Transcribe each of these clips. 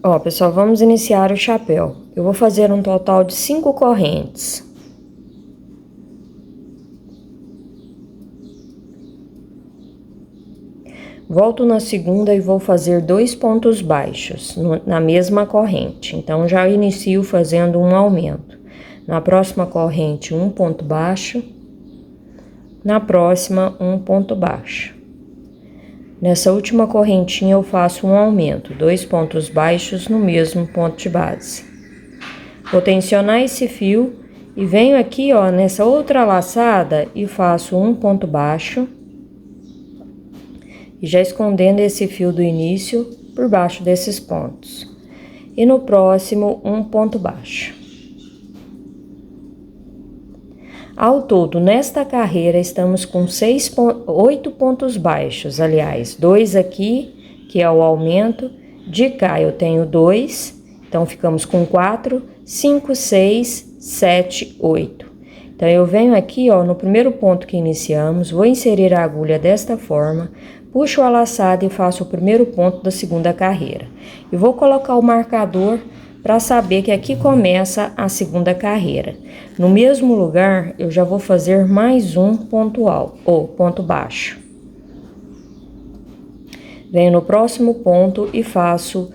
Ó, pessoal, vamos iniciar o chapéu. Eu vou fazer um total de 5 correntes. Volto na segunda e vou fazer 2 pontos baixos na mesma corrente. Então, já inicio fazendo um aumento. Na próxima corrente, um ponto baixo. Na próxima, um ponto baixo. Nessa última correntinha eu faço um aumento, 2 pontos baixos no mesmo ponto de base. Vou tensionar esse fio e venho aqui, ó, nessa outra laçada e faço um ponto baixo. E já escondendo esse fio do início por baixo desses pontos. E no próximo, um ponto baixo. Ao todo, nesta carreira, estamos com 8 pontos baixos, aliás, 2 aqui, que é o aumento, de cá eu tenho 2, então ficamos com 4, 5, 6, 7, 8. Então, eu venho aqui, ó, no primeiro ponto que iniciamos, vou inserir a agulha desta forma, puxo a laçada e faço o primeiro ponto da segunda carreira. E vou colocar o marcador para saber que aqui começa a segunda carreira. No mesmo lugar, eu já vou fazer mais um ponto alto, ou ponto baixo. Venho no próximo ponto e faço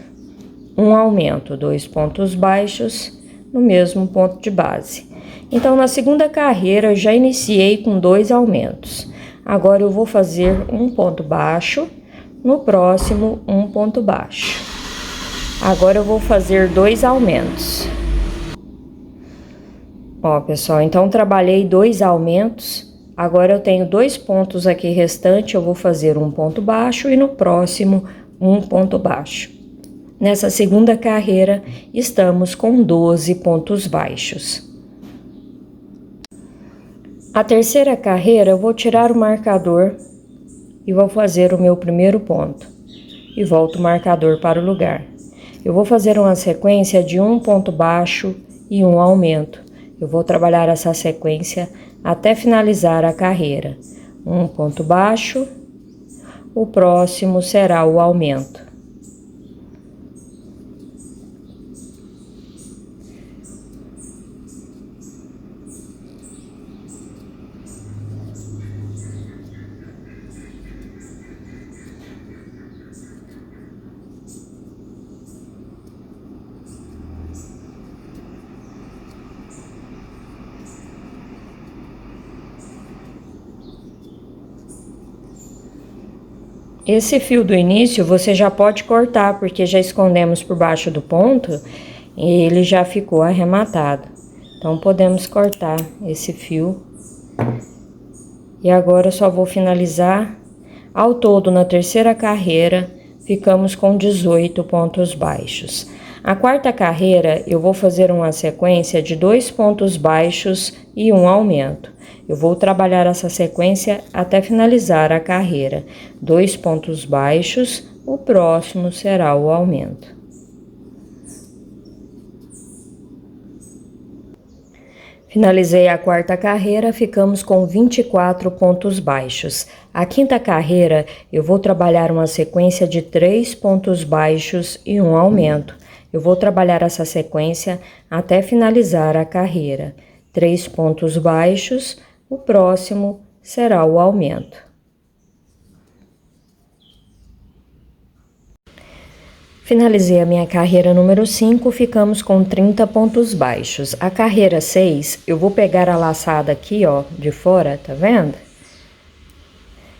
um aumento, 2 pontos baixos no mesmo ponto de base. Então, na segunda carreira, eu já iniciei com 2 aumentos. Agora, eu vou fazer um ponto baixo, no próximo, um ponto baixo. Agora eu vou fazer 2 aumentos. Ó, pessoal, então trabalhei 2 aumentos. Agora eu tenho 2 pontos aqui restantes, eu vou fazer um ponto baixo e no próximo um ponto baixo. Nessa segunda carreira, estamos com 12 pontos baixos. A terceira carreira, eu vou tirar o marcador e vou fazer o meu primeiro ponto. E volto o marcador para o lugar. Eu vou fazer uma sequência de um ponto baixo e um aumento. Eu vou trabalhar essa sequência até finalizar a carreira. Um ponto baixo, o próximo será o aumento. Esse fio do início você já pode cortar, porque já escondemos por baixo do ponto e ele já ficou arrematado. Então, podemos cortar esse fio. E agora, só vou finalizar. Ao todo, na terceira carreira, ficamos com 18 pontos baixos. A quarta carreira, eu vou fazer uma sequência de 2 pontos baixos e um aumento. Eu vou trabalhar essa sequência até finalizar a carreira. 2 pontos baixos, o próximo será o aumento. Finalizei a quarta carreira, ficamos com 24 pontos baixos. A quinta carreira, eu vou trabalhar uma sequência de 3 pontos baixos e um aumento. Eu vou trabalhar essa sequência até finalizar a carreira. 3 pontos baixos, o próximo será o aumento. Finalizei a minha carreira número 5, ficamos com 30 pontos baixos. A carreira 6, eu vou pegar a laçada aqui, ó, de fora, tá vendo?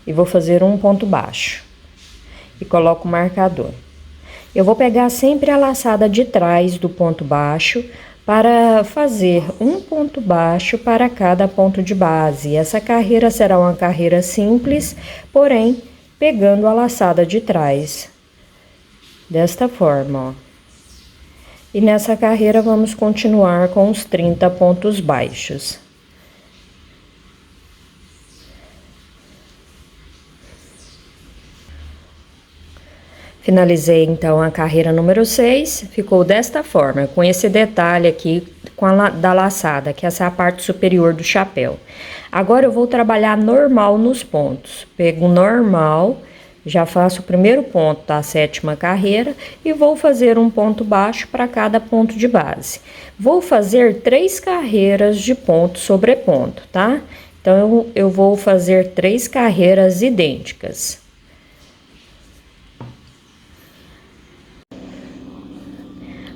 E vou fazer um ponto baixo. E coloco o marcador. Eu vou pegar sempre a laçada de trás do ponto baixo, para fazer um ponto baixo para cada ponto de base. Essa carreira será uma carreira simples, porém, pegando a laçada de trás. Desta forma, ó. E nessa carreira, vamos continuar com os 30 pontos baixos. Finalizei, então, a carreira número 6, ficou desta forma, com esse detalhe aqui da laçada, que essa é a parte superior do chapéu. Agora, eu vou trabalhar normal nos pontos. Pego normal, Já faço o primeiro ponto da 7ª carreira e vou fazer um ponto baixo para cada ponto de base. Vou fazer 3 carreiras de ponto sobre ponto, tá? Então, eu vou fazer 3 carreiras idênticas.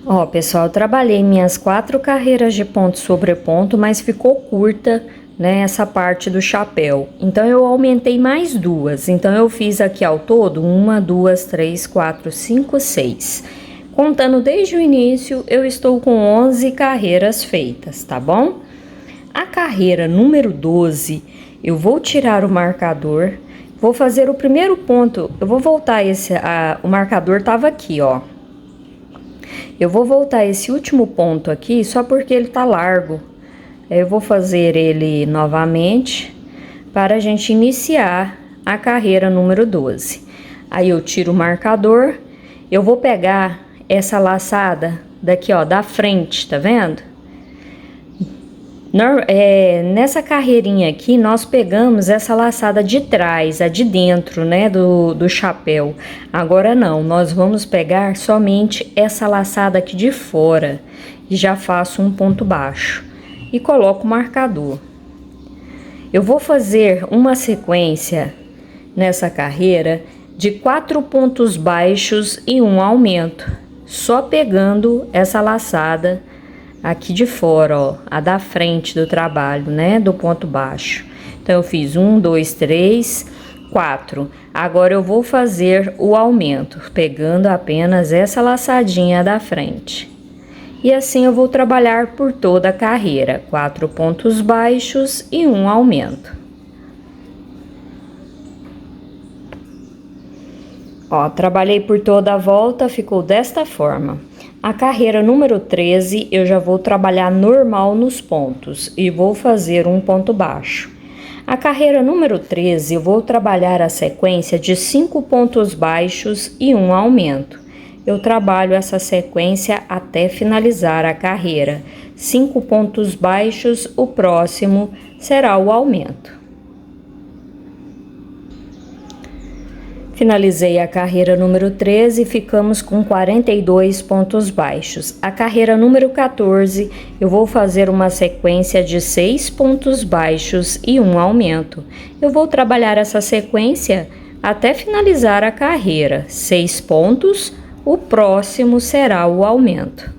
Ó, pessoal, eu trabalhei minhas 4 carreiras de ponto sobre ponto, mas ficou curta, né, essa parte do chapéu. Então, eu aumentei mais 2. Então, eu fiz aqui ao todo 1, 2, 3, 4, 5, 6. Contando desde o início, eu estou com 11 carreiras feitas, tá bom? A carreira número 12, eu vou tirar o marcador, vou fazer o primeiro ponto. Eu vou voltar o marcador tava aqui, ó. Eu vou voltar esse último ponto aqui só porque ele tá largo. Eu vou fazer ele novamente para a gente iniciar a carreira número 12. Aí eu tiro o marcador, eu vou pegar essa laçada daqui, ó, da frente, tá vendo? Nessa carreirinha aqui, nós pegamos essa laçada de trás, a de dentro, né, do chapéu. Agora não, nós vamos pegar somente essa laçada aqui de fora e já faço um ponto baixo e coloco o marcador. Eu vou fazer uma sequência nessa carreira de 4 pontos baixos e um aumento, só pegando essa laçada aqui de fora, ó, a da frente do trabalho, né, do ponto baixo. Então, eu fiz 1, 2, 3, 4. Agora, eu vou fazer o aumento, pegando apenas essa laçadinha da frente. E assim, eu vou trabalhar por toda a carreira, 4 pontos baixos e um aumento. Ó, trabalhei por toda a volta, ficou desta forma. A carreira número 13, eu já vou trabalhar normal nos pontos e vou fazer um ponto baixo. A carreira número 13, eu vou trabalhar a sequência de 5 pontos baixos e um aumento. Eu trabalho essa sequência até finalizar a carreira. 5 pontos baixos, o próximo será o aumento. Finalizei a carreira número 13 e ficamos com 42 pontos baixos. A carreira número 14, eu vou fazer uma sequência de 6 pontos baixos e um aumento. Eu vou trabalhar essa sequência até finalizar a carreira. 6 pontos, o próximo será o aumento.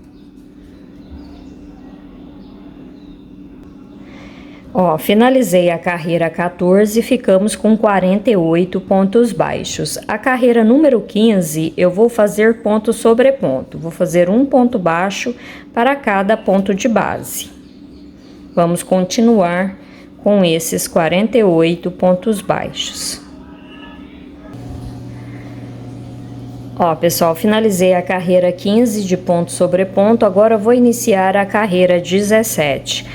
Ó, finalizei a carreira 14 e ficamos com 48 pontos baixos. A carreira número 15, eu vou fazer ponto sobre ponto. Vou fazer um ponto baixo para cada ponto de base. Vamos continuar com esses 48 pontos baixos. Ó, pessoal, finalizei a carreira 15 de ponto sobre ponto, agora eu vou iniciar a carreira 16,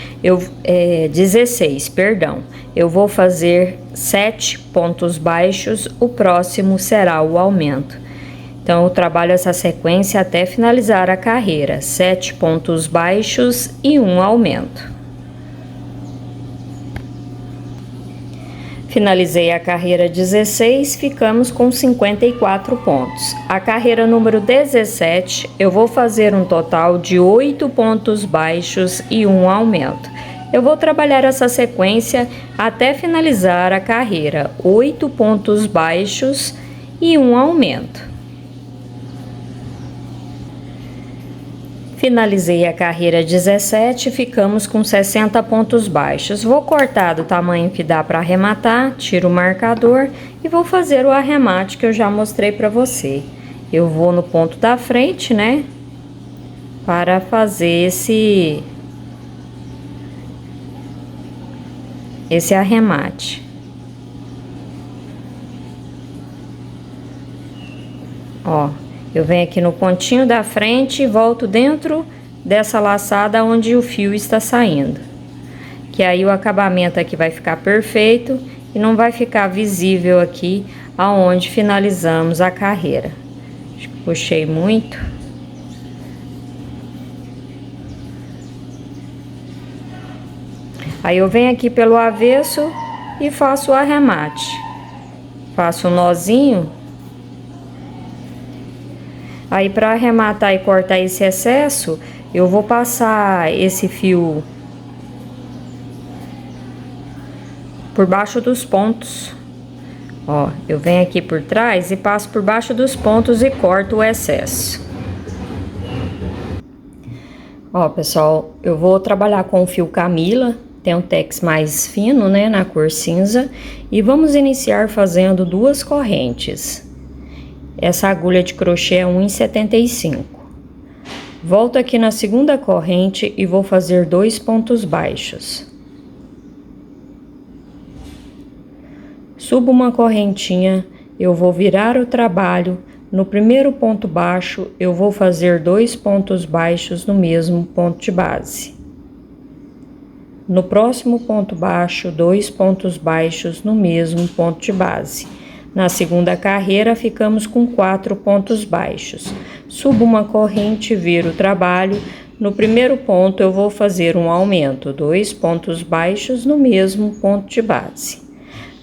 perdão. Eu vou fazer 7 pontos baixos, o próximo será o aumento. Então, eu trabalho essa sequência até finalizar a carreira, 7 pontos baixos e um aumento. Finalizei a carreira 16, ficamos com 54 pontos. A carreira número 17, eu vou fazer um total de 8 pontos baixos e um aumento. Eu vou trabalhar essa sequência até finalizar a carreira, 8 pontos baixos e um aumento. Finalizei a carreira 17, ficamos com 60 pontos baixos. Vou cortar do tamanho que dá para arrematar, tiro o marcador e vou fazer o arremate que eu já mostrei para você. Eu vou no ponto da frente, né, para fazer esse arremate. Ó. Eu venho aqui no pontinho da frente e volto dentro dessa laçada onde o fio está saindo. Que aí o acabamento aqui vai ficar perfeito e não vai ficar visível aqui aonde finalizamos a carreira. Acho que puxei muito. Aí eu venho aqui pelo avesso e faço o arremate. Faço um nozinho Aí, para arrematar e cortar esse excesso, eu vou passar esse fio por baixo dos pontos. Ó, eu venho aqui por trás e passo por baixo dos pontos e corto o excesso. Ó, pessoal, eu vou trabalhar com o fio Camila, tem um tex mais fino, né, na cor cinza, e vamos iniciar fazendo 2 correntes. Essa agulha de crochê é 1,75. Volto aqui na segunda corrente e vou fazer 2 pontos baixos. Subo uma correntinha, eu vou virar o trabalho. No primeiro ponto baixo, eu vou fazer 2 pontos baixos no mesmo ponto de base. No próximo ponto baixo, 2 pontos baixos no mesmo ponto de base. Na segunda carreira, ficamos com 4 pontos baixos. Subo uma corrente, viro o trabalho. No primeiro ponto, eu vou fazer um aumento, 2 pontos baixos no mesmo ponto de base.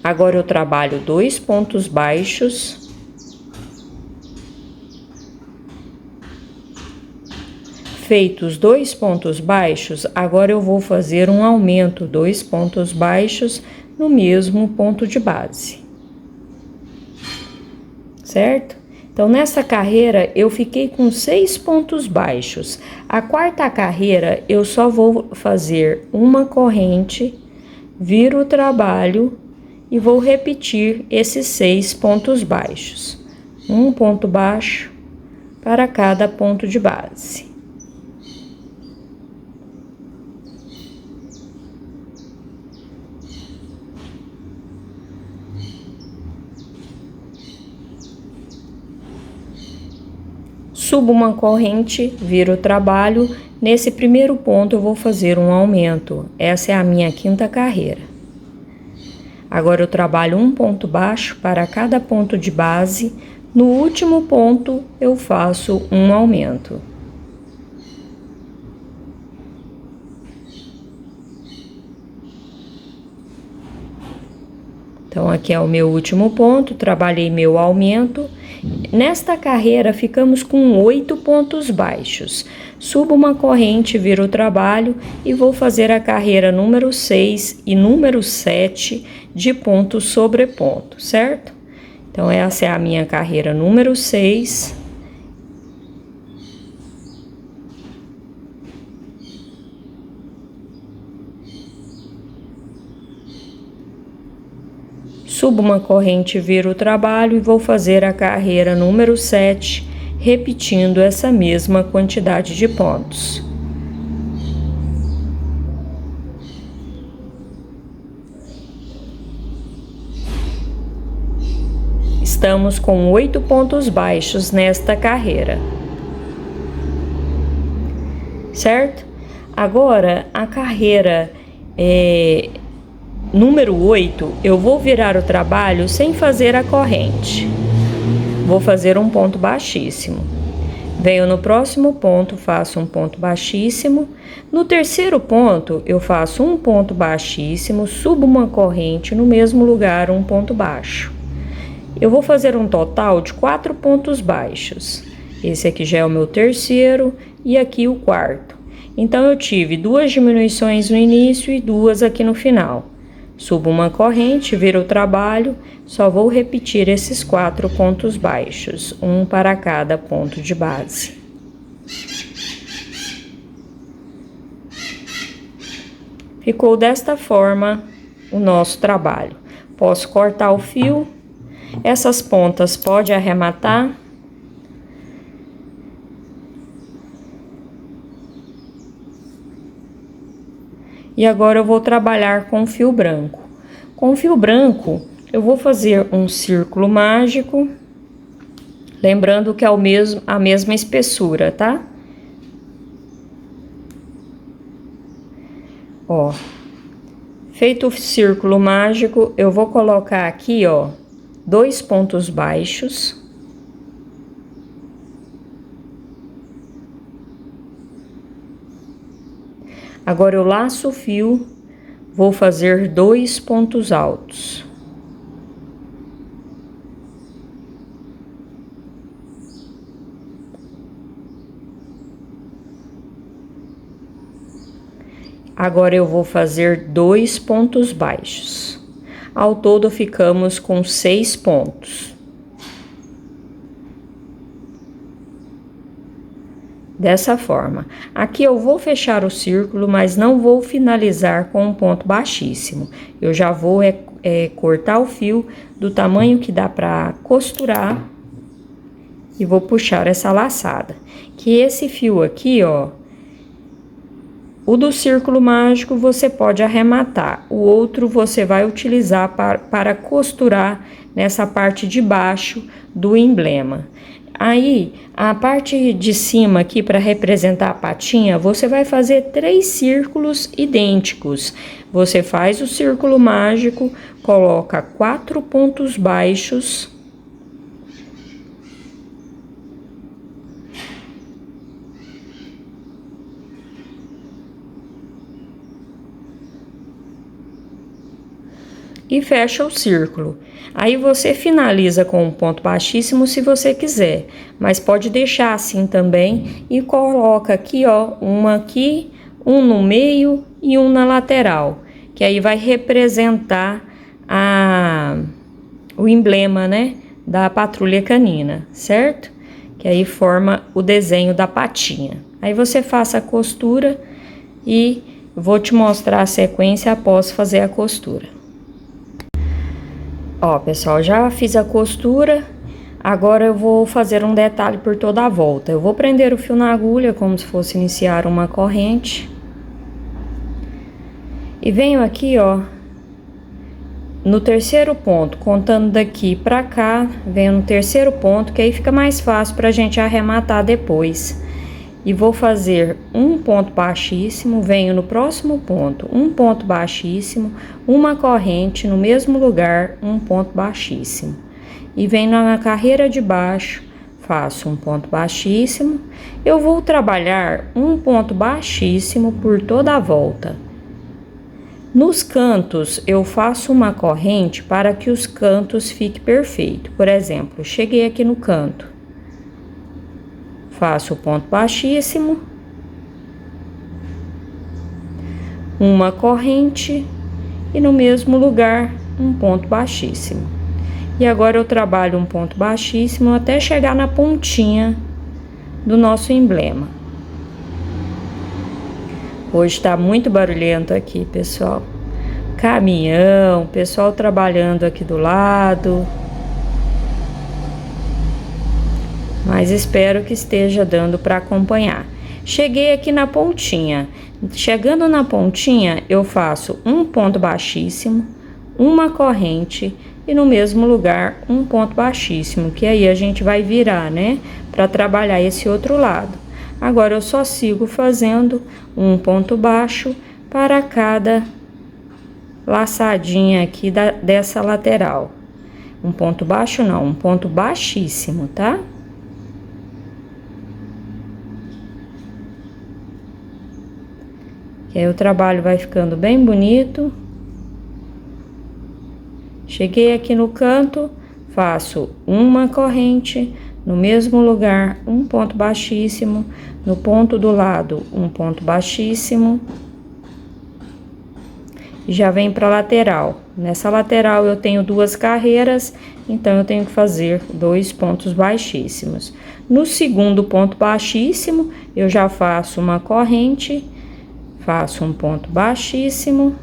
Agora, eu trabalho 2 pontos baixos. Feitos 2 pontos baixos, agora eu vou fazer um aumento, 2 pontos baixos no mesmo ponto de base. Certo? Então, nessa carreira, eu fiquei com 6 pontos baixos. A quarta carreira, eu só vou fazer uma corrente, viro o trabalho e vou repetir esses 6 pontos baixos. Um ponto baixo para cada ponto de base. Subo uma corrente, viro o trabalho. Nesse primeiro ponto eu vou fazer um aumento. Essa é a minha quinta carreira. Agora eu trabalho um ponto baixo para cada ponto de base. No último ponto eu faço um aumento. Então, aqui é o meu último ponto, trabalhei meu aumento. Nesta carreira, ficamos com 8 pontos baixos. Subo uma corrente, viro o trabalho e vou fazer a carreira número 6 e número 7 de ponto sobre ponto, certo? Então, essa é a minha carreira número 6. Subo uma corrente, viro o trabalho e vou fazer a carreira número 7, repetindo essa mesma quantidade de pontos. Estamos com 8 pontos baixos nesta carreira. Certo? Agora, a carreira número 8, eu vou virar o trabalho sem fazer a corrente. Vou fazer um ponto baixíssimo. Venho no próximo ponto, faço um ponto baixíssimo. No terceiro ponto, eu faço um ponto baixíssimo, subo uma corrente, no mesmo lugar um ponto baixo. Eu vou fazer um total de 4 pontos baixos. Esse aqui já é o meu terceiro e aqui o quarto. Então, eu tive 2 diminuições no início e 2 aqui no final. Subo uma corrente, viro o trabalho, só vou repetir esses 4 pontos baixos, um para cada ponto de base. Ficou desta forma o nosso trabalho. Posso cortar o fio, essas pontas pode arrematar. E agora eu vou trabalhar com fio branco. Com fio branco, eu vou fazer um círculo mágico, lembrando que é a mesma espessura, tá? Ó, feito o círculo mágico, eu vou colocar aqui, ó, 2 pontos baixos. Agora, eu laço o fio, vou fazer 2 pontos altos. Agora eu vou fazer 2 pontos baixos. Ao todo ficamos com 6 pontos. Dessa forma. Aqui eu vou fechar o círculo, mas não vou finalizar com um ponto baixíssimo. Eu já vou cortar o fio do tamanho que dá para costurar e vou puxar essa laçada. Que esse fio aqui, ó, o do círculo mágico você pode arrematar, o outro você vai utilizar para costurar nessa parte de baixo do emblema. Aí, a parte de cima aqui, para representar a patinha, você vai fazer 3 círculos idênticos. Você faz o círculo mágico, coloca 4 pontos baixos. E fecha o círculo. Aí você finaliza com um ponto baixíssimo se você quiser, mas pode deixar assim também e coloca aqui, ó, uma aqui, um no meio e um na lateral, que aí vai representar o emblema, né, da patrulha canina, certo? Que aí forma o desenho da patinha. Aí você faça a costura e vou te mostrar a sequência após fazer a costura. Ó, pessoal, já fiz a costura, agora eu vou fazer um detalhe por toda a volta. Eu vou prender o fio na agulha como se fosse iniciar uma corrente. E venho aqui, ó, no terceiro ponto, contando daqui pra cá, venho no terceiro ponto, que aí fica mais fácil pra gente arrematar depois. E vou fazer um ponto baixíssimo, venho no próximo ponto, um ponto baixíssimo, uma corrente no mesmo lugar, um ponto baixíssimo. E venho na carreira de baixo, faço um ponto baixíssimo. Eu vou trabalhar um ponto baixíssimo por toda a volta. Nos cantos, eu faço uma corrente para que os cantos fiquem perfeitos. Por exemplo, cheguei aqui no canto. Faço o ponto baixíssimo, uma corrente e no mesmo lugar um ponto baixíssimo. E agora eu trabalho um ponto baixíssimo até chegar na pontinha do nosso emblema. Hoje tá muito barulhento aqui, pessoal. Caminhão, pessoal trabalhando aqui do lado. Mas espero que esteja dando para acompanhar. Cheguei aqui na pontinha. Chegando na pontinha, eu faço um ponto baixíssimo, uma corrente e no mesmo lugar um ponto baixíssimo, que aí a gente vai virar, né, para trabalhar esse outro lado. Agora eu só sigo fazendo um ponto baixo para cada laçadinha aqui dessa lateral. Um ponto baixo não, um ponto baixíssimo, tá? Que aí o trabalho vai ficando bem bonito. Cheguei aqui no canto, faço uma corrente, no mesmo lugar, um ponto baixíssimo, no ponto do lado, um ponto baixíssimo. E já vem para lateral. Nessa lateral eu tenho 2 carreiras, então eu tenho que fazer 2 pontos baixíssimos. No segundo ponto baixíssimo, eu já faço uma corrente, faço um ponto baixíssimo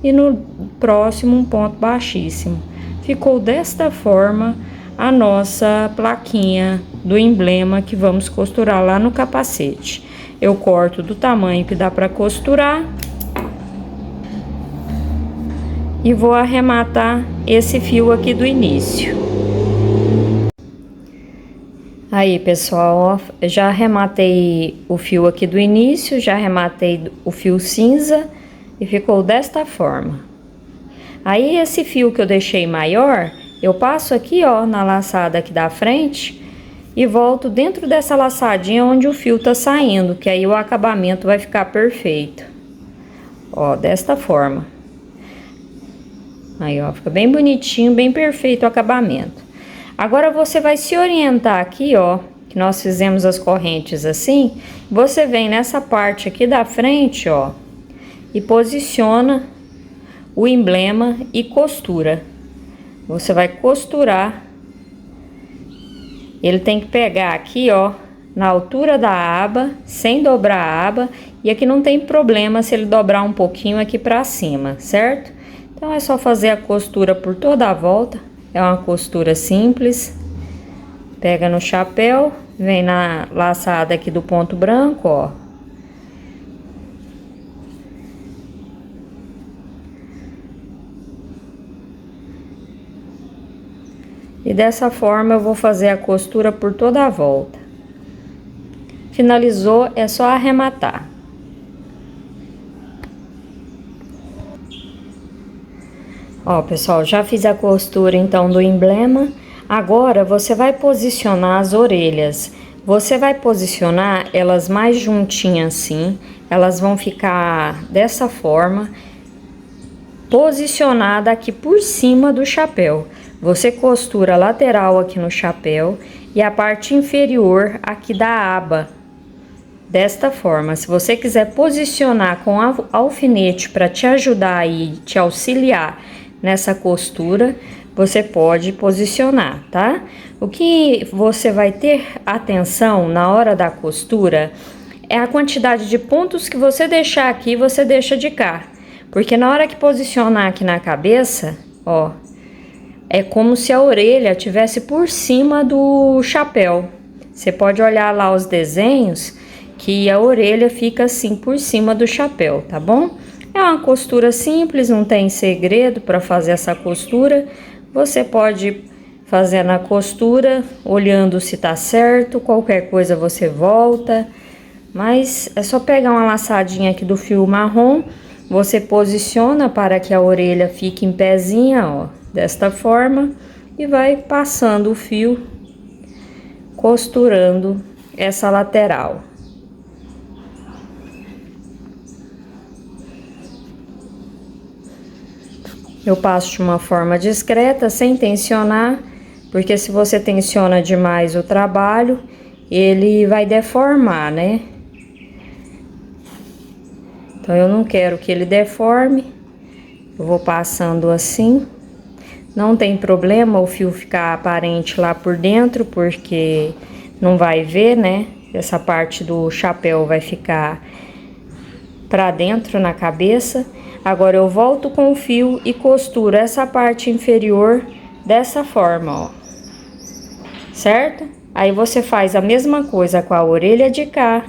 e no próximo um ponto baixíssimo. Ficou desta forma a nossa plaquinha do emblema que vamos costurar lá no capacete. Eu corto do tamanho que dá para costurar e vou arrematar esse fio aqui do início. Aí, pessoal, ó, já arrematei o fio aqui do início, já arrematei o fio cinza e ficou desta forma. Aí, esse fio que eu deixei maior, eu passo aqui, ó, na laçada aqui da frente e volto dentro dessa laçadinha onde o fio tá saindo, que aí o acabamento vai ficar perfeito. Ó, desta forma. Aí, ó, fica bem bonitinho, bem perfeito o acabamento. Agora, você vai se orientar aqui, ó, que nós fizemos as correntes assim. Você vem nessa parte aqui da frente, ó, e posiciona o emblema e costura. Você vai costurar. Ele tem que pegar aqui, ó, na altura da aba, sem dobrar a aba. E aqui não tem problema se ele dobrar um pouquinho aqui pra cima, certo? Então, é só fazer a costura por toda a volta. É uma costura simples. Pega no chapéu, vem na laçada aqui do ponto branco, ó. E dessa forma eu vou fazer a costura por toda a volta. Finalizou, é só arrematar. Ó, pessoal, já fiz a costura então do emblema. Agora você vai posicionar as orelhas. Você vai posicionar elas mais juntinhas assim. Elas vão ficar dessa forma, posicionada aqui por cima do chapéu. Você costura a lateral aqui no chapéu e a parte inferior aqui da aba. Desta forma, se você quiser posicionar com alfinete para te ajudar e te auxiliar nessa costura, você pode posicionar, tá? O que você vai ter atenção na hora da costura é a quantidade de pontos que você deixar aqui, você deixa de cá. Porque na hora que posicionar aqui na cabeça, ó, é como se a orelha tivesse por cima do chapéu. Você pode olhar lá os desenhos que a orelha fica assim por cima do chapéu, tá bom? É uma costura simples, não tem segredo para fazer essa costura. Você pode fazer na costura, olhando se tá certo, qualquer coisa você volta. Mas é só pegar uma laçadinha aqui do fio marrom, você posiciona para que a orelha fique em pezinha, ó, desta forma. E vai passando o fio, costurando essa lateral. Eu passo de uma forma discreta, sem tensionar, porque se você tensiona demais o trabalho, ele vai deformar, né? Então, eu não quero que ele deforme. Eu vou passando assim. Não tem problema o fio ficar aparente lá por dentro, porque não vai ver, né? Essa parte do chapéu vai ficar pra dentro na cabeça. Agora eu volto com o fio e costuro essa parte inferior dessa forma, ó. Certo? Aí você faz a mesma coisa com a orelha de cá,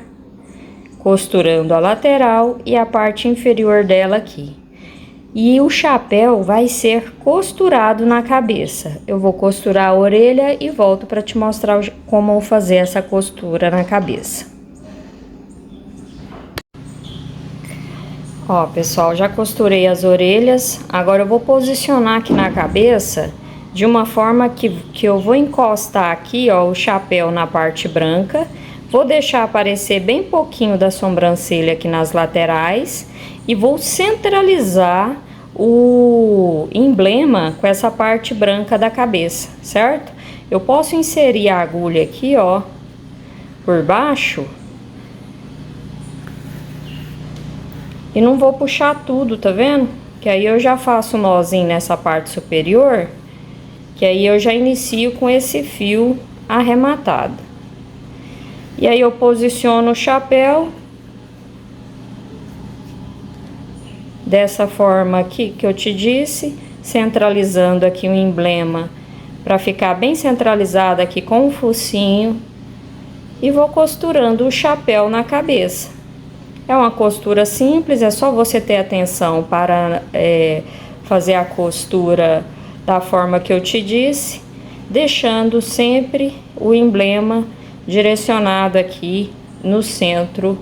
costurando a lateral e a parte inferior dela aqui. E o chapéu vai ser costurado na cabeça. Eu vou costurar a orelha e volto para te mostrar como fazer essa costura na cabeça. Ó, pessoal, já costurei as orelhas. Agora eu vou posicionar aqui na cabeça de uma forma que eu vou encostar aqui, ó, o chapéu na parte branca. Vou deixar aparecer bem pouquinho da sobrancelha aqui nas laterais. E vou centralizar o emblema com essa parte branca da cabeça, certo? Eu posso inserir a agulha aqui, ó, por baixo. E não vou puxar tudo, tá vendo? Que aí eu já faço um nozinho nessa parte superior, que aí eu já inicio com esse fio arrematado. E aí eu posiciono o chapéu dessa forma aqui que eu te disse, centralizando aqui o emblema para ficar bem centralizado aqui com o focinho, e vou costurando o chapéu na cabeça. É uma costura simples, é só você ter atenção para fazer a costura da forma que eu te disse, deixando sempre o emblema direcionado aqui no centro,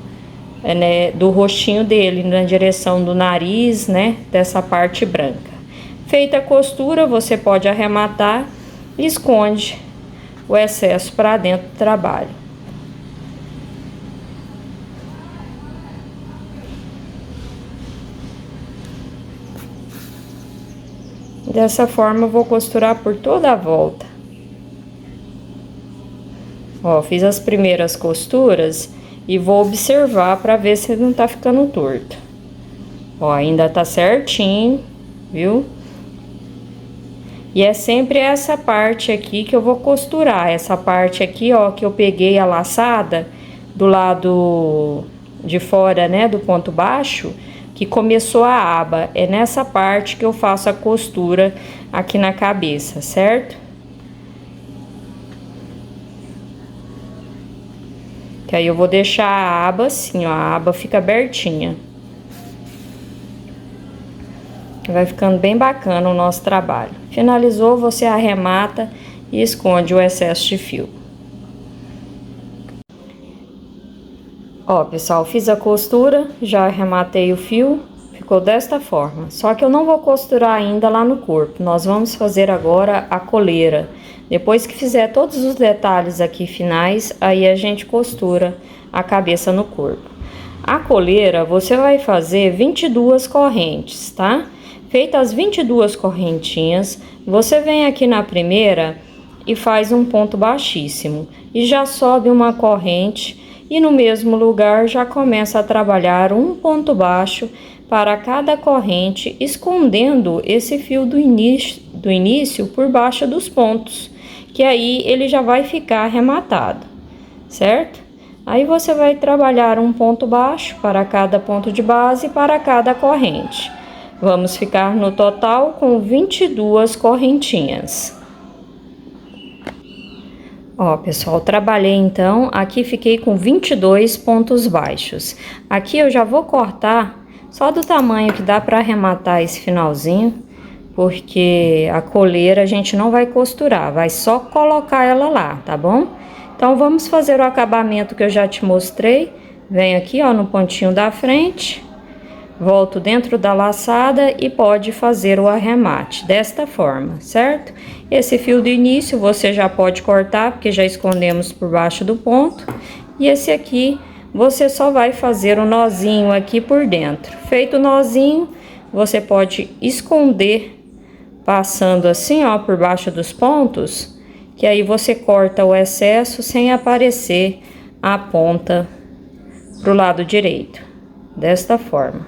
né, do rostinho dele, na direção do nariz, né, dessa parte branca. Feita a costura, você pode arrematar e esconde o excesso para dentro do trabalho. Dessa forma eu vou costurar por toda a volta. Ó, fiz as primeiras costuras e vou observar para ver se não tá ficando torto. Ó, ainda tá certinho, viu? E é sempre essa parte aqui que eu vou costurar. Essa parte aqui, ó, que eu peguei a laçada do lado de fora, né, do ponto baixo, que começou a aba. É nessa parte que eu faço a costura aqui na cabeça, certo? Que aí eu vou deixar a aba assim, ó, a aba fica abertinha. Vai ficando bem bacana o nosso trabalho. Finalizou, você arremata e esconde o excesso de fio. Ó, pessoal, fiz a costura, já arrematei o fio, ficou desta forma. Só que eu não vou costurar ainda lá no corpo, nós vamos fazer agora a coleira. Depois que fizer todos os detalhes aqui finais, aí a gente costura a cabeça no corpo. A coleira, você vai fazer 22 correntes, tá? Feitas as 22 correntinhas, você vem aqui na primeira e faz um ponto baixíssimo. E já sobe uma corrente e no mesmo lugar já começa a trabalhar um ponto baixo para cada corrente, escondendo esse fio do início por baixo dos pontos, que aí ele já vai ficar arrematado, certo? Aí você vai trabalhar um ponto baixo para cada ponto de base e para cada corrente. Vamos ficar no total com 22 correntinhas. Ó, pessoal, trabalhei então, aqui fiquei com 22 pontos baixos. Aqui eu já vou cortar só do tamanho que dá para arrematar esse finalzinho, porque a coleira a gente não vai costurar, vai só colocar ela lá, tá bom? Então, vamos fazer o acabamento que eu já te mostrei. Venho aqui, ó, no pontinho da frente, volto dentro da laçada e pode fazer o arremate desta forma, certo? Esse fio do início você já pode cortar, porque já escondemos por baixo do ponto. E esse aqui, você só vai fazer o nozinho aqui por dentro. Feito o nozinho, você pode esconder, passando assim, ó, por baixo dos pontos, que aí você corta o excesso sem aparecer a ponta pro lado direito, desta forma.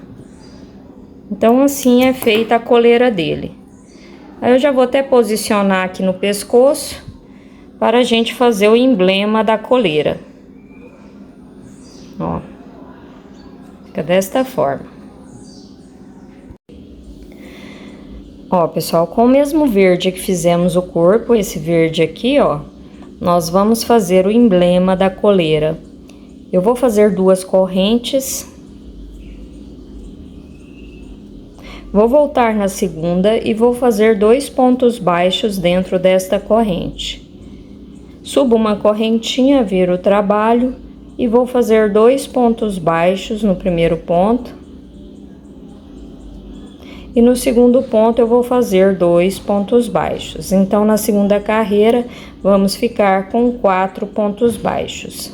Então, assim é feita a coleira dele. Aí eu já vou até posicionar aqui no pescoço para a gente fazer o emblema da coleira. Ó, fica desta forma. Ó, pessoal, com o mesmo verde que fizemos o corpo, esse verde aqui, ó, nós vamos fazer o emblema da coleira. Eu vou fazer 2 correntes. Vou voltar na segunda e vou fazer 2 pontos baixos dentro desta corrente. Subo uma correntinha, viro o trabalho e vou fazer 2 pontos baixos no primeiro ponto. E no segundo ponto eu vou fazer 2 pontos baixos. Então, na segunda carreira, vamos ficar com 4 pontos baixos.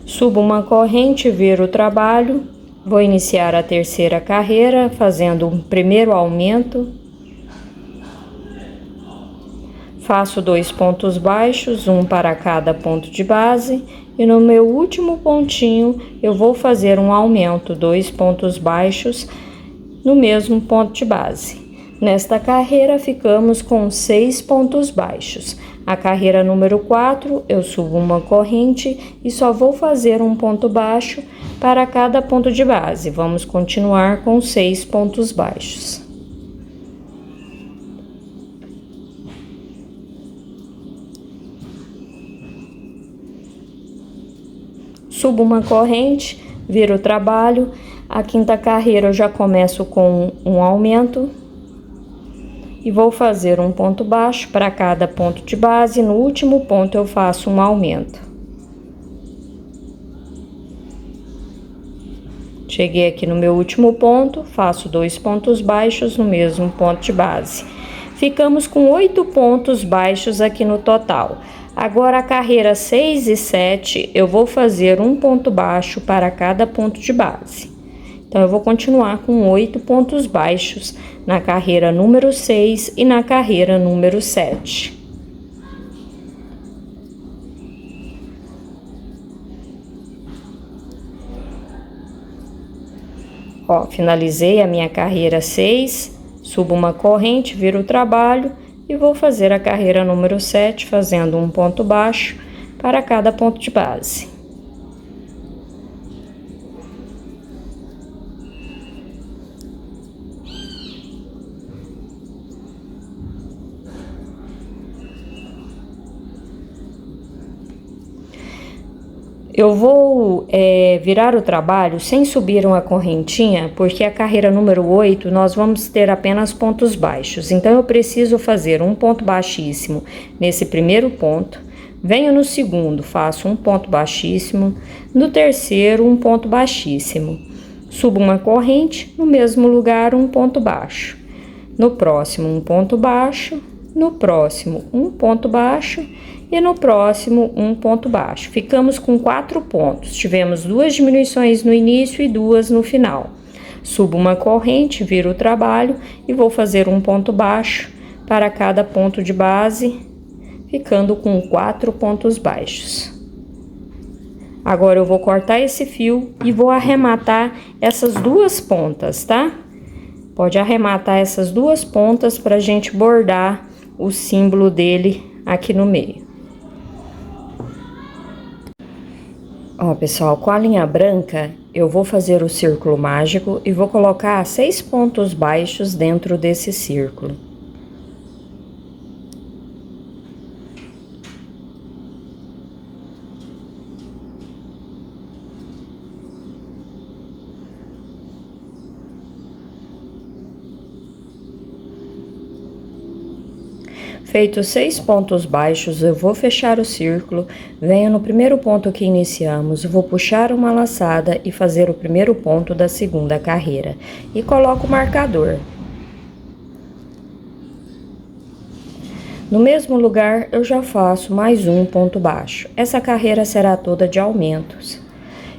Subo uma corrente, viro o trabalho, vou iniciar a terceira carreira, fazendo um primeiro aumento. Faço 2 pontos baixos, um para cada ponto de base, e no meu último pontinho eu vou fazer um aumento, 2 pontos baixos no mesmo ponto de base. Nesta carreira ficamos com 6 pontos baixos. A carreira número 4, eu subo uma corrente e só vou fazer um ponto baixo para cada ponto de base. Vamos continuar com 6 pontos baixos. Subo uma corrente, viro o trabalho. A quinta carreira eu já começo com um aumento. E vou fazer um ponto baixo para cada ponto de base. No último ponto eu faço um aumento. Cheguei aqui no meu último ponto, faço 2 pontos baixos no mesmo ponto de base. Ficamos com 8 pontos baixos aqui no total. Agora, a carreira 6 e 7, eu vou fazer um ponto baixo para cada ponto de base. Então, eu vou continuar com 8 pontos baixos na carreira número 6 e na carreira número 7. Ó, finalizei a minha carreira 6, subo uma corrente, viro o trabalho e vou fazer a carreira número 7, fazendo um ponto baixo para cada ponto de base. Eu vou virar o trabalho sem subir uma correntinha, porque a carreira número 8 nós vamos ter apenas pontos baixos. Então, eu preciso fazer um ponto baixíssimo nesse primeiro ponto. Venho no segundo, faço um ponto baixíssimo. No terceiro, um ponto baixíssimo. Subo uma corrente, no mesmo lugar, um ponto baixo. No próximo, um ponto baixo. No próximo, um ponto baixo. E no próximo, um ponto baixo. Ficamos com 4 pontos. Tivemos 2 diminuições no início e 2 no final. Subo uma corrente, viro o trabalho e vou fazer um ponto baixo para cada ponto de base, ficando com 4 pontos baixos. Agora, eu vou cortar esse fio e vou arrematar essas 2 pontas, tá? Pode arrematar essas 2 pontas pra gente bordar o símbolo dele aqui no meio. Ó, pessoal, com a linha branca, eu vou fazer o círculo mágico e vou colocar 6 pontos baixos dentro desse círculo. Feitos 6 pontos baixos, eu vou fechar o círculo, venho no primeiro ponto que iniciamos, vou puxar uma laçada e fazer o primeiro ponto da segunda carreira. E coloco o marcador. No mesmo lugar, eu já faço mais um ponto baixo. Essa carreira será toda de aumentos.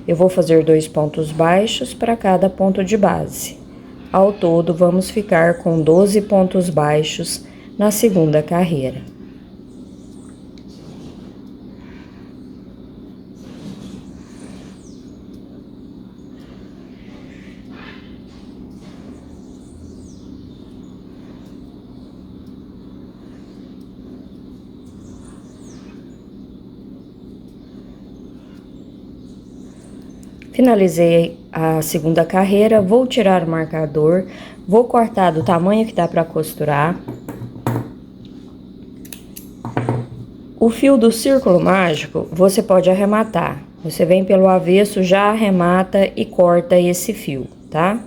Eu vou fazer 2 pontos baixos para cada ponto de base. Ao todo, vamos ficar com 12 pontos baixos na segunda carreira. Finalizei a segunda carreira, vou tirar o marcador, vou cortar do tamanho que dá para costurar. O fio do círculo mágico, você pode arrematar. Você vem pelo avesso, já arremata e corta esse fio, tá?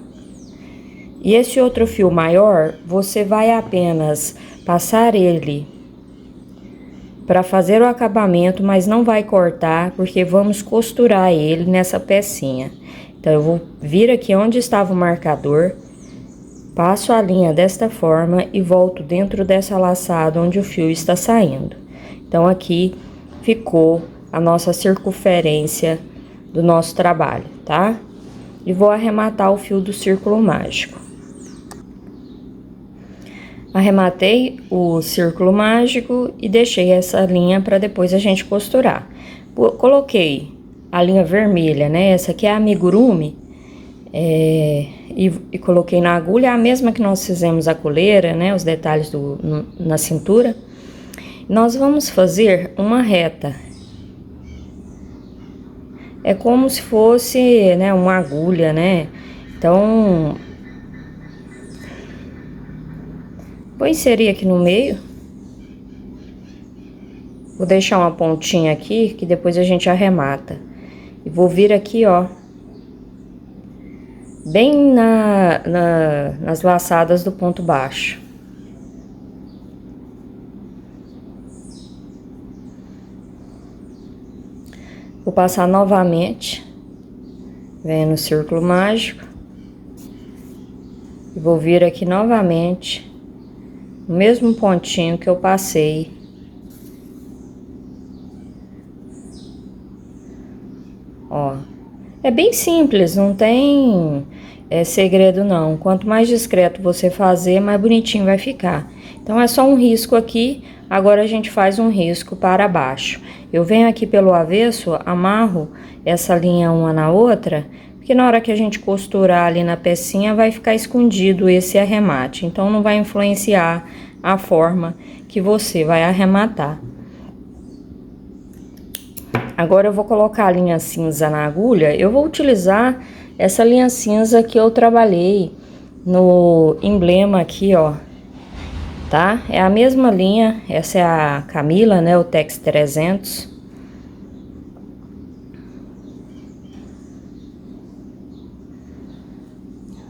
E esse outro fio maior, você vai apenas passar ele para fazer o acabamento, mas não vai cortar, porque vamos costurar ele nessa pecinha. Então, eu vou vir aqui onde estava o marcador, passo a linha desta forma e volto dentro dessa laçada onde o fio está saindo. Então, aqui ficou a nossa circunferência do nosso trabalho, tá? E vou arrematar o fio do círculo mágico. Arrematei o círculo mágico e deixei essa linha para depois a gente costurar. Coloquei a linha vermelha, né? Essa aqui é a amigurumi. E coloquei na agulha, a mesma que nós fizemos a coleira, né? Os detalhes na cintura. Nós vamos fazer uma reta. É como se fosse, né, uma agulha, né? Então, vou inserir aqui no meio. Vou deixar uma pontinha aqui, que depois a gente arremata. E vou vir aqui, ó, bem nas laçadas do ponto baixo. Vou passar novamente, venho no círculo mágico, e vou vir aqui novamente, no mesmo pontinho que eu passei. Ó, É bem simples, não tem segredo não. Quanto mais discreto você fazer, mais bonitinho vai ficar. Então é só um risco aqui, agora a gente faz um risco para baixo. Eu venho aqui pelo avesso, amarro essa linha uma na outra, porque na hora que a gente costurar ali na pecinha vai ficar escondido esse arremate. Então não vai influenciar a forma que você vai arrematar. Agora eu vou colocar a linha cinza na agulha. Eu vou utilizar essa linha cinza que eu trabalhei no emblema aqui, ó. Tá? É a mesma linha, essa é a Camila, né? O Tex 300.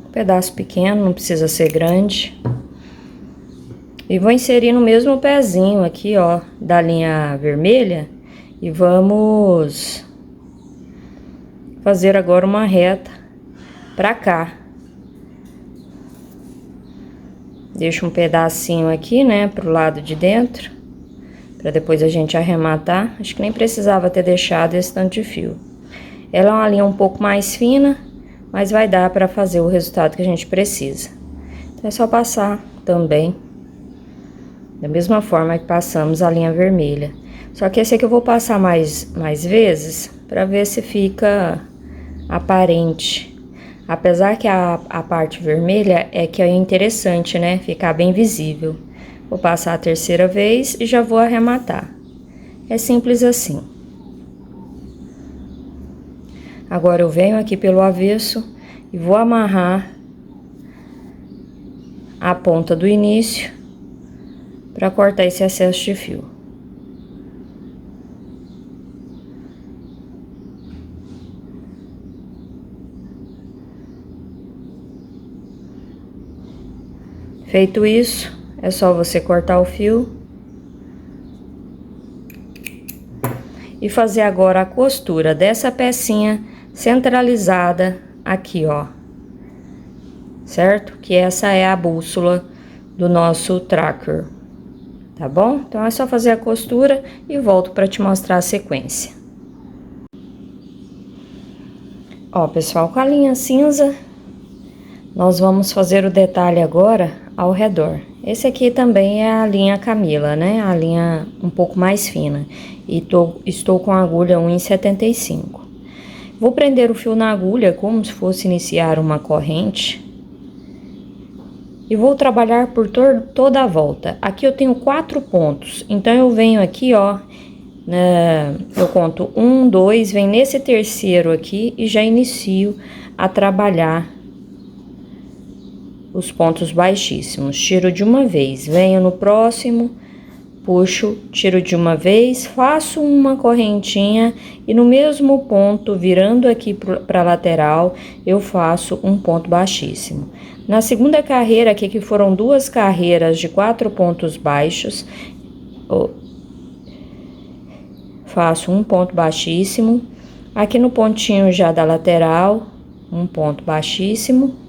Um pedaço pequeno, não precisa ser grande. E vou inserir no mesmo pezinho aqui, ó, da linha vermelha. E vamos fazer agora uma reta pra cá. Deixa um pedacinho aqui, né, pro lado de dentro, pra depois a gente arrematar. Acho que nem precisava ter deixado esse tanto de fio. Ela é uma linha um pouco mais fina, mas vai dar pra fazer o resultado que a gente precisa. Então é só passar também, da mesma forma que passamos a linha vermelha. Só que esse aqui eu vou passar mais vezes para ver se fica aparente. Apesar que a parte vermelha é que é interessante, né? Ficar bem visível. Vou passar a terceira vez e já vou arrematar. É simples assim. Agora eu venho aqui pelo avesso e vou amarrar a ponta do início para cortar esse excesso de fio. Feito isso, é só você cortar o fio e fazer agora a costura dessa pecinha centralizada aqui, ó, certo? Que essa é a bússola do nosso tracker, tá bom? Então é só fazer a costura e volto para te mostrar a sequência. Ó, pessoal, com a linha cinza, nós vamos fazer o detalhe agora ao redor. Esse aqui também é a linha Camila, né? A linha um pouco mais fina. E estou com a agulha 1,75. Vou prender o fio na agulha como se fosse iniciar uma corrente. E vou trabalhar por toda a volta. Aqui eu tenho 4 pontos. Então eu venho aqui, ó, eu conto 1, 2, vem nesse terceiro aqui e já inicio a trabalhar os pontos baixíssimos. Tiro de uma vez, venho no próximo, puxo, tiro de uma vez, faço uma correntinha e no mesmo ponto, virando aqui para lateral, eu faço um ponto baixíssimo. Na segunda carreira aqui, que foram 2 carreiras de 4 pontos baixos, faço um ponto baixíssimo. Aqui no pontinho já da lateral, um ponto baixíssimo.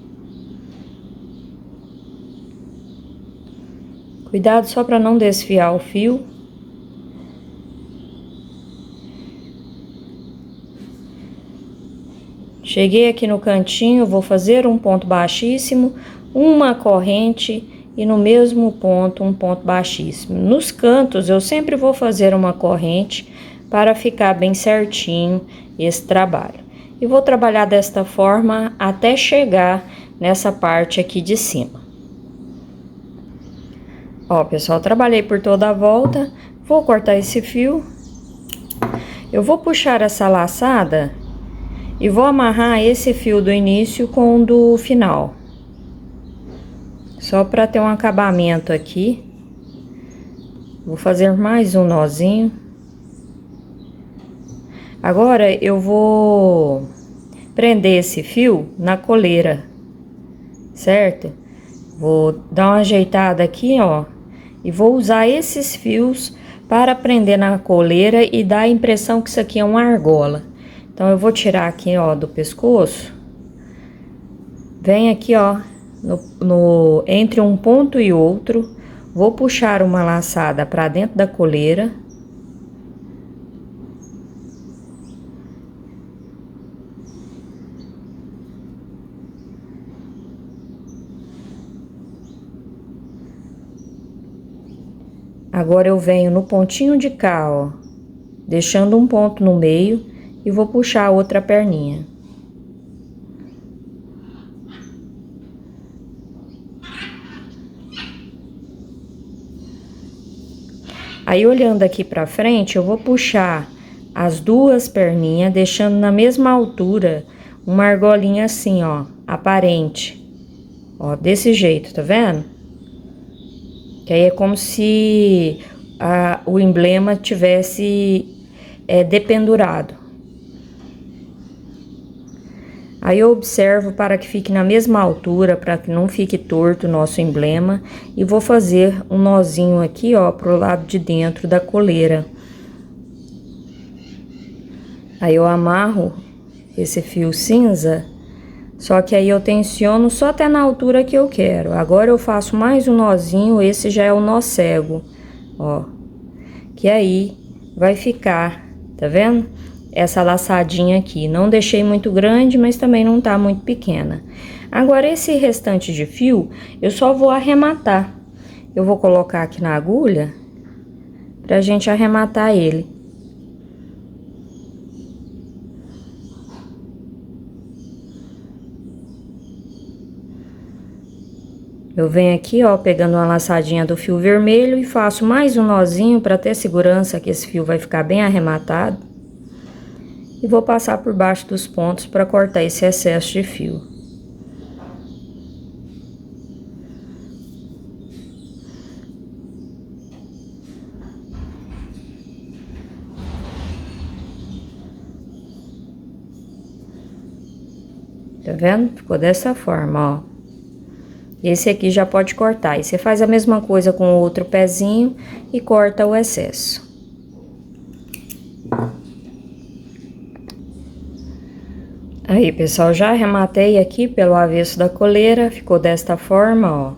Cuidado só para não desfiar o fio. Cheguei aqui no cantinho, vou fazer um ponto baixíssimo, uma corrente e no mesmo ponto um ponto baixíssimo. Nos cantos eu sempre vou fazer uma corrente para ficar bem certinho esse trabalho. E vou trabalhar desta forma até chegar nessa parte aqui de cima. Ó, pessoal, trabalhei por toda a volta, vou cortar esse fio. Eu vou puxar essa laçada e vou amarrar esse fio do início com o do final. Só para ter um acabamento aqui. Vou fazer mais um nozinho. Agora eu vou prender esse fio na coleira, certo? Vou dar uma ajeitada aqui, ó. E vou usar esses fios para prender na coleira e dar a impressão que isso aqui é uma argola. Então, eu vou tirar aqui, ó, do pescoço. Vem aqui, ó, entre um ponto e outro. Vou puxar uma laçada para dentro da coleira. Agora eu venho no pontinho de cá, ó, deixando um ponto no meio e vou puxar a outra perninha. Aí, olhando aqui pra frente, eu vou puxar as duas perninhas, deixando na mesma altura uma argolinha assim, ó, aparente. Ó, desse jeito, tá vendo? Que aí é como se o emblema tivesse dependurado. Aí eu observo para que fique na mesma altura, para que não fique torto o nosso emblema. E vou fazer um nozinho aqui, ó, pro lado de dentro da coleira. Aí eu amarro esse fio cinza, só que aí eu tensiono só até na altura que eu quero. Agora eu faço mais um nozinho, esse já é o nó cego, ó. Que aí vai ficar, tá vendo? Essa laçadinha aqui, não deixei muito grande, mas também não tá muito pequena. Agora, esse restante de fio, eu só vou arrematar. Eu vou colocar aqui na agulha, pra gente arrematar ele. Eu venho aqui, ó, pegando uma laçadinha do fio vermelho e faço mais um nozinho pra ter segurança que esse fio vai ficar bem arrematado. E vou passar por baixo dos pontos para cortar esse excesso de fio. Tá vendo? Ficou dessa forma, ó. Esse aqui já pode cortar. E você faz a mesma coisa com o outro pezinho e corta o excesso. Aí, pessoal, já arrematei aqui pelo avesso da coleira, ficou desta forma, ó,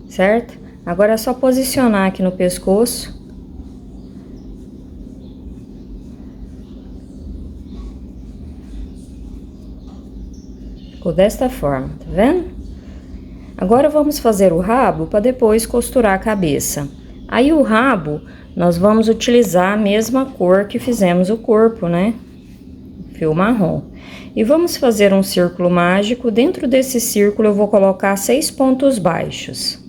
certo? Agora é só posicionar aqui no pescoço. Ficou desta forma, tá vendo? Agora vamos fazer o rabo para depois costurar a cabeça. Aí o rabo, nós vamos utilizar a mesma cor que fizemos o corpo, né? Fio marrom. E vamos fazer um círculo mágico. Dentro desse círculo eu vou colocar 6 pontos baixos.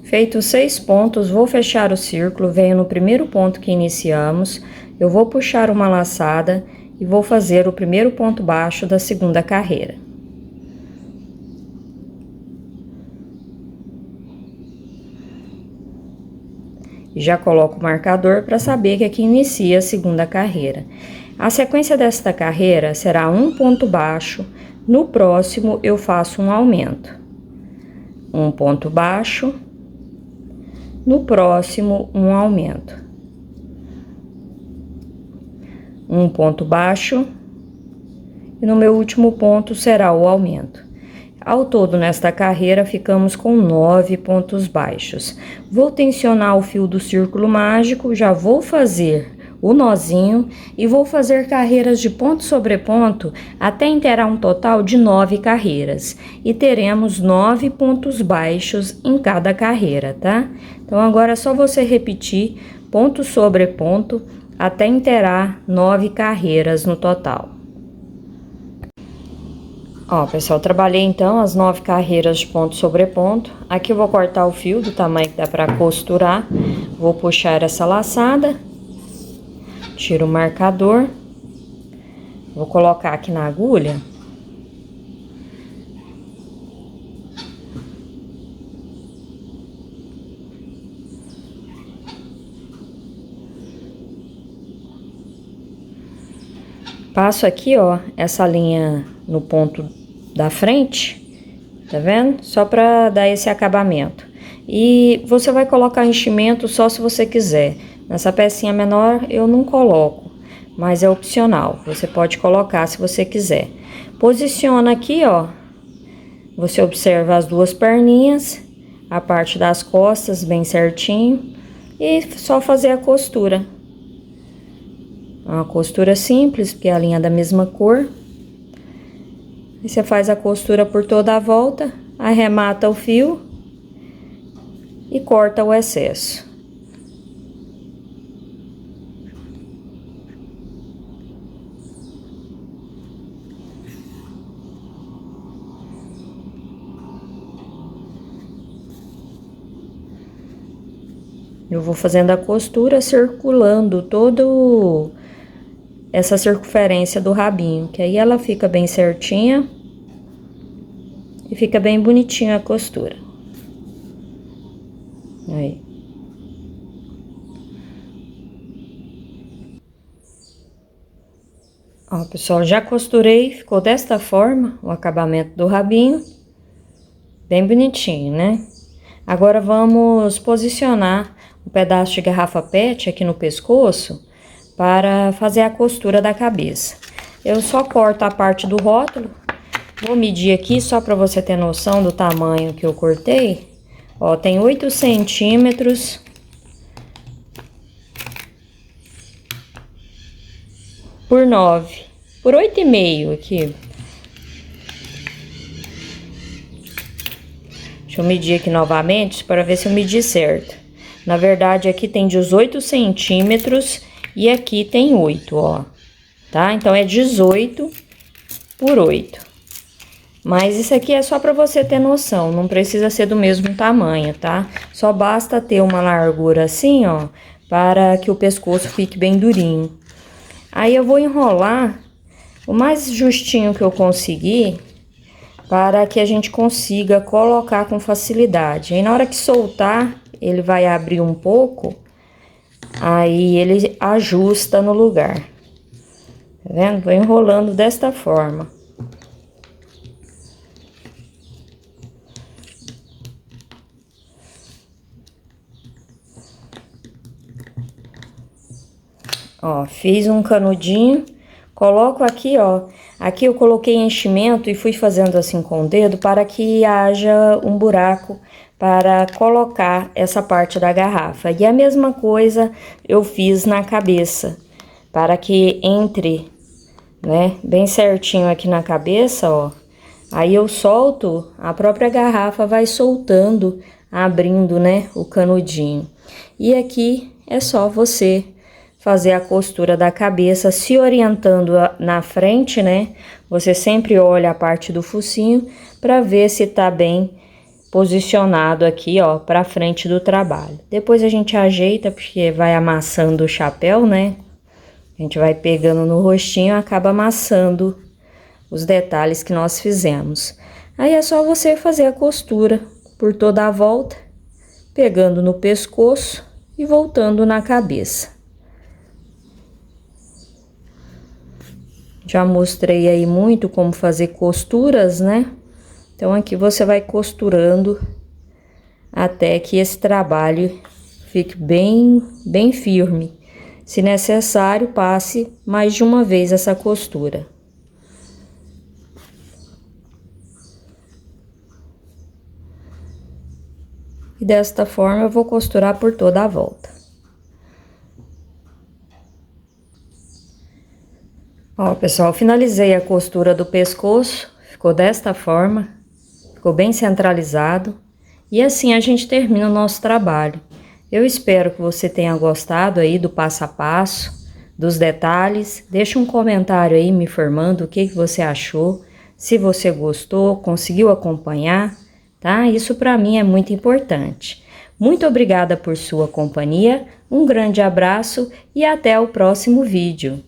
Feitos 6 pontos, vou fechar o círculo, venho no primeiro ponto que iniciamos, eu vou puxar uma laçada e vou fazer o primeiro ponto baixo da segunda carreira. E já coloco o marcador para saber que aqui inicia a segunda carreira. A sequência desta carreira será um ponto baixo, no próximo eu faço um aumento. Um ponto baixo, no próximo um aumento. Um ponto baixo, e no meu último ponto será o aumento. Ao todo, nesta carreira, ficamos com 9 pontos baixos. Vou tensionar o fio do círculo mágico, já vou fazer o nozinho e vou fazer carreiras de ponto sobre ponto até inteirar um total de 9 carreiras. E teremos 9 pontos baixos em cada carreira, tá? Então, agora é só você repetir ponto sobre ponto até inteirar 9 carreiras no total. Ó, pessoal, trabalhei então as 9 carreiras de ponto sobre ponto. Aqui eu vou cortar o fio do tamanho que dá pra costurar. Vou puxar essa laçada. Tiro o marcador. Vou colocar aqui na agulha. Passo aqui, ó, essa linha no ponto da frente, tá vendo? Só pra dar esse acabamento. E você vai colocar enchimento só se você quiser. Nessa pecinha menor eu não coloco, mas é opcional. Você pode colocar se você quiser. Posiciona aqui, ó. Você observa as duas perninhas, a parte das costas bem certinho. E só fazer a costura. Uma costura simples, porque é a linha da mesma cor. Aí você faz a costura por toda a volta, arremata o fio e corta o excesso. Eu vou fazendo a costura circulando todo essa circunferência do rabinho, que aí ela fica bem certinha e fica bem bonitinha a costura. Aí. Ó, pessoal, já costurei, ficou desta forma o acabamento do rabinho, bem bonitinho, né? Agora vamos posicionar um pedaço de garrafa PET aqui no pescoço para fazer a costura da cabeça. Eu só corto a parte do rótulo, vou medir aqui só para você ter noção do tamanho que eu cortei. Ó, tem 8 centímetros por 9, por 8,5 aqui. Deixa eu medir aqui novamente para ver se eu medi certo. Na verdade, aqui tem 18 centímetros e aqui tem 8, ó. Tá? Então, é 18 por 8. Mas isso aqui é só para você ter noção, não precisa ser do mesmo tamanho, tá? Só basta ter uma largura assim, ó, para que o pescoço fique bem durinho. Aí, eu vou enrolar o mais justinho que eu conseguir, para que a gente consiga colocar com facilidade. Aí, na hora que soltar, ele vai abrir um pouco, aí ele ajusta no lugar. Tá vendo? Vou enrolando desta forma. Ó, fiz um canudinho, coloco aqui, ó. Aqui eu coloquei enchimento e fui fazendo assim com o dedo para que haja um buraco para colocar essa parte da garrafa. E a mesma coisa eu fiz na cabeça, para que entre, né, bem certinho aqui na cabeça, ó. Aí eu solto, a própria garrafa vai soltando, abrindo, né, o canudinho. E aqui é só você fazer a costura da cabeça, se orientando na frente, né? Você sempre olha a parte do focinho para ver se tá bem posicionado aqui, ó, pra frente do trabalho. Depois a gente ajeita, porque vai amassando o chapéu, né? A gente vai pegando no rostinho, acaba amassando os detalhes que nós fizemos. Aí é só você fazer a costura por toda a volta, pegando no pescoço e voltando na cabeça. Já mostrei aí muito como fazer costuras, né? Então, aqui você vai costurando até que esse trabalho fique bem firme. Se necessário, passe mais de uma vez essa costura. E desta forma, eu vou costurar por toda a volta. Ó, pessoal, finalizei a costura do pescoço, ficou desta forma, ficou bem centralizado. E assim a gente termina o nosso trabalho. Eu espero que você tenha gostado aí do passo a passo, dos detalhes. Deixa um comentário aí me informando o que você achou, se você gostou, conseguiu acompanhar, tá? Isso para mim é muito importante. Muito obrigada por sua companhia, um grande abraço e até o próximo vídeo.